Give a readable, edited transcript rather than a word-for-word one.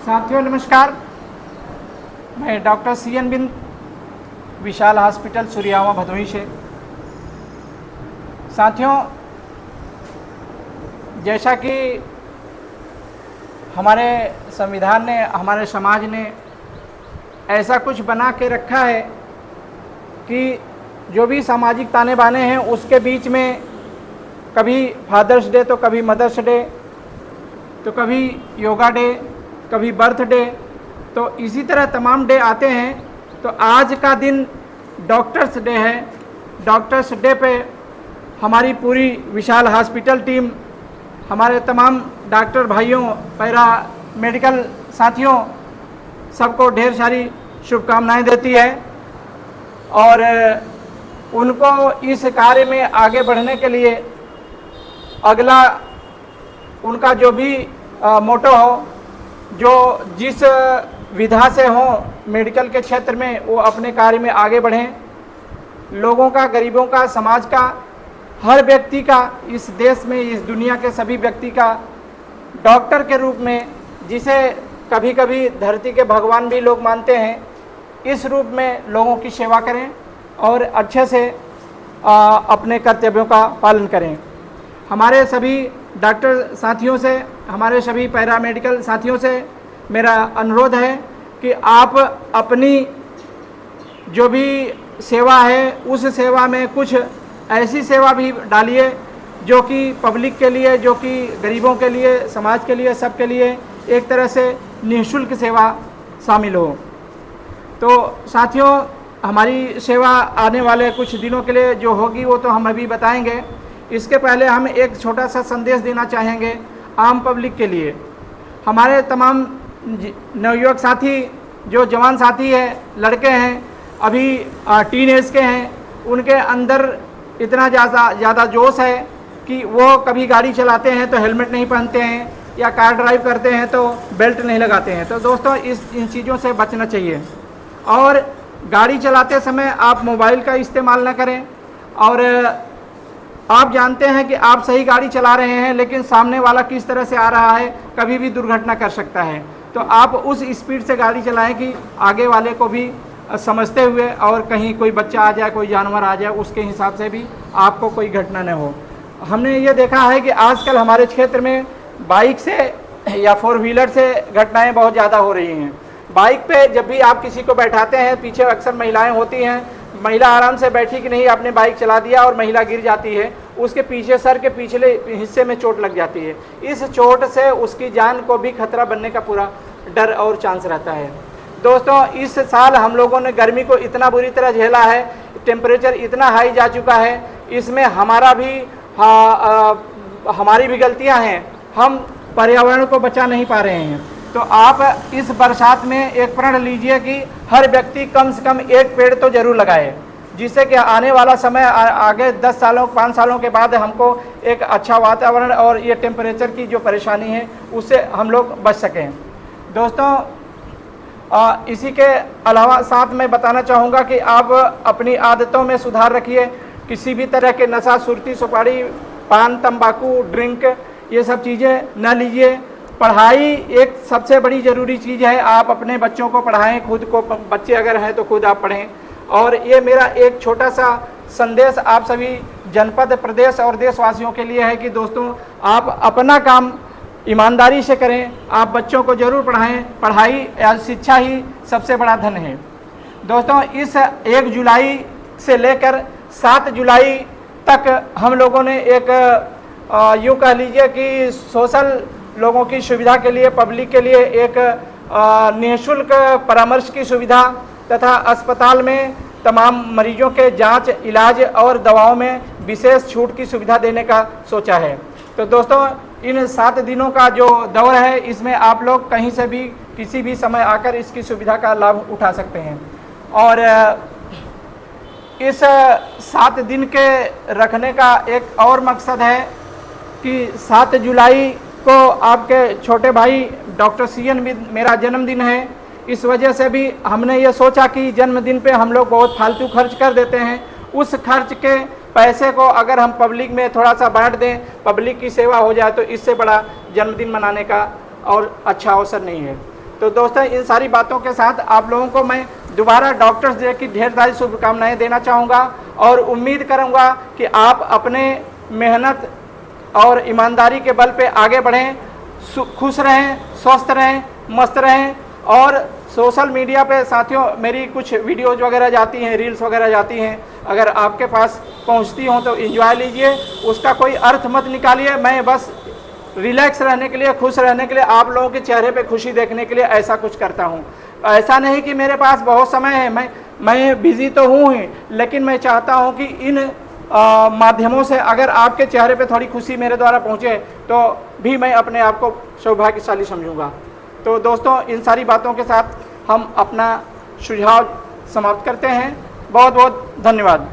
साथियों नमस्कार, मैं डॉक्टर CN बिंद विशाल हॉस्पिटल सूर्यावा भदोही से। साथियों, जैसा कि हमारे संविधान ने, हमारे समाज ने ऐसा कुछ बना के रखा है कि जो भी सामाजिक ताने बाने हैं उसके बीच में कभी फादर्स डे तो कभी मदर्स डे तो कभी योगा डे, कभी बर्थडे, तो इसी तरह तमाम डे आते हैं। तो आज का दिन डॉक्टर्स डे है। डॉक्टर्स डे पे हमारी पूरी विशाल हॉस्पिटल टीम, हमारे तमाम डॉक्टर भाइयों, पैरा मेडिकल साथियों, सबको ढेर सारी शुभकामनाएं देती है और उनको इस कार्य में आगे बढ़ने के लिए अगला उनका जो भी मोटो हो, जो जिस विधा से हो मेडिकल के क्षेत्र में, वो अपने कार्य में आगे बढ़ें। लोगों का, गरीबों का, समाज का, हर व्यक्ति का, इस देश में, इस दुनिया के सभी व्यक्ति का डॉक्टर के रूप में, जिसे कभी कभी धरती के भगवान भी लोग मानते हैं, इस रूप में लोगों की सेवा करें और अच्छे से अपने कर्तव्यों का पालन करें। हमारे सभी डॉक्टर साथियों से, हमारे सभी पैरामेडिकल साथियों से मेरा अनुरोध है कि आप अपनी जो भी सेवा है उस सेवा में कुछ ऐसी सेवा भी डालिए जो कि पब्लिक के लिए, जो कि गरीबों के लिए, समाज के लिए, सबके लिए एक तरह से निःशुल्क सेवा शामिल हो। तो साथियों, हमारी सेवा आने वाले कुछ दिनों के लिए जो होगी वो तो हम अभी बताएंगे। इसके पहले हम एक छोटा सा संदेश देना चाहेंगे आम पब्लिक के लिए। हमारे तमाम नवयुवक साथी, जो जवान साथी हैं, लड़के हैं, अभी टीन एज के हैं, उनके अंदर इतना ज़्यादा जोश है कि वो कभी गाड़ी चलाते हैं तो हेलमेट नहीं पहनते हैं, या कार ड्राइव करते हैं तो बेल्ट नहीं लगाते हैं। तो दोस्तों, इन चीज़ों से बचना चाहिए और गाड़ी चलाते समय आप मोबाइल का इस्तेमाल न करें। और आप जानते हैं कि आप सही गाड़ी चला रहे हैं, लेकिन सामने वाला किस तरह से आ रहा है, कभी भी दुर्घटना कर सकता है। तो आप उस स्पीड से गाड़ी चलाएं कि आगे वाले को भी समझते हुए, और कहीं कोई बच्चा आ जाए, कोई जानवर आ जाए, उसके हिसाब से भी आपको कोई घटना न हो। हमने ये देखा है कि आजकल हमारे क्षेत्र में बाइक से या 4 व्हीलर से घटनाएं बहुत ज़्यादा हो रही हैं। बाइक पे जब भी आप किसी को बैठाते हैं, पीछे अक्सर महिलाएं होती हैं, महिला आराम से बैठी कि नहीं, आपने बाइक चला दिया और महिला गिर जाती है, उसके पीछे, सर के पिछले हिस्से में चोट लग जाती है। इस चोट से उसकी जान को भी खतरा बनने का पूरा डर और चांस रहता है। दोस्तों, इस साल हम लोगों ने गर्मी को इतना बुरी तरह झेला है, टेम्परेचर इतना हाई जा चुका है, इसमें हमारी भी गलतियां हैं। हम पर्यावरण को बचा नहीं पा रहे हैं। तो आप इस बरसात में एक प्रण लीजिए कि हर व्यक्ति कम से कम एक पेड़ तो जरूर लगाए, जिससे कि आने वाला समय, आगे 10 सालों 5 सालों के बाद हमको एक अच्छा वातावरण और ये टेम्परेचर की जो परेशानी है उससे हम लोग बच सकें। दोस्तों, इसी के अलावा साथ में बताना चाहूँगा कि आप अपनी आदतों में सुधार रखिए। किसी भी तरह के नशा, सुर्ती, सुपारी, पान, तंबाकू, ड्रिंक, ये सब चीज़ें न लीजिए। पढ़ाई एक सबसे बड़ी ज़रूरी चीज़ है। आप अपने बच्चों को पढ़ाएं, खुद को, बच्चे अगर हैं तो खुद आप पढ़ें। और ये मेरा एक छोटा सा संदेश आप सभी जनपद, प्रदेश और देशवासियों के लिए है कि दोस्तों, आप अपना काम ईमानदारी से करें। आप बच्चों को ज़रूर पढ़ाएं। पढ़ाई या शिक्षा ही सबसे बड़ा धन है। दोस्तों, इस 1 जुलाई से लेकर 7 जुलाई तक हम लोगों ने एक यूँ कह लीजिए कि सोशल लोगों की सुविधा के लिए, पब्लिक के लिए एक निःशुल्क परामर्श की सुविधा तथा अस्पताल में तमाम मरीजों के जांच, इलाज और दवाओं में विशेष छूट की सुविधा देने का सोचा है। तो दोस्तों, इन 7 दिनों का जो दौर है, इसमें आप लोग कहीं से भी, किसी भी समय आकर इसकी सुविधा का लाभ उठा सकते हैं। और इस 7 दिन के रखने का एक और मकसद है कि 7 जुलाई को आपके छोटे भाई डॉक्टर CN बिंद, मेरा जन्मदिन है। इस वजह से भी हमने ये सोचा कि जन्मदिन पे हम लोग बहुत फालतू खर्च कर देते हैं। उस खर्च के पैसे को अगर हम पब्लिक में थोड़ा सा बांट दें, पब्लिक की सेवा हो जाए, तो इससे बड़ा जन्मदिन मनाने का और अच्छा अवसर नहीं है। तो दोस्तों इन सारी बातों के साथ आप लोगों को मैं दोबारा डॉक्टर्स डे की ढेर सारी शुभकामनाएं देना चाहूँगा और उम्मीद करूँगा कि आप अपने मेहनत और ईमानदारी के बल पे आगे बढ़ें, खुश रहें, स्वस्थ रहें, मस्त रहें। और सोशल मीडिया पे साथियों मेरी कुछ वीडियोज़ वगैरह जाती हैं, रील्स वगैरह जाती हैं, अगर आपके पास पहुंचती हों तो एंजॉय लीजिए, उसका कोई अर्थ मत निकालिए। मैं बस रिलैक्स रहने के लिए, खुश रहने के लिए, आप लोगों के चेहरे पे खुशी देखने के लिए ऐसा कुछ करता हूं। ऐसा नहीं कि मेरे पास बहुत समय है, मैं बिज़ी तो हूँ ही, लेकिन मैं चाहता हूं कि इन माध्यमों से अगर आपके चेहरे पे थोड़ी खुशी मेरे द्वारा पहुँचे तो भी मैं अपने आप को सौभाग्यशाली समझूंगा। तो दोस्तों इन सारी बातों के साथ हम अपना सुझाव समाप्त करते हैं। बहुत बहुत धन्यवाद।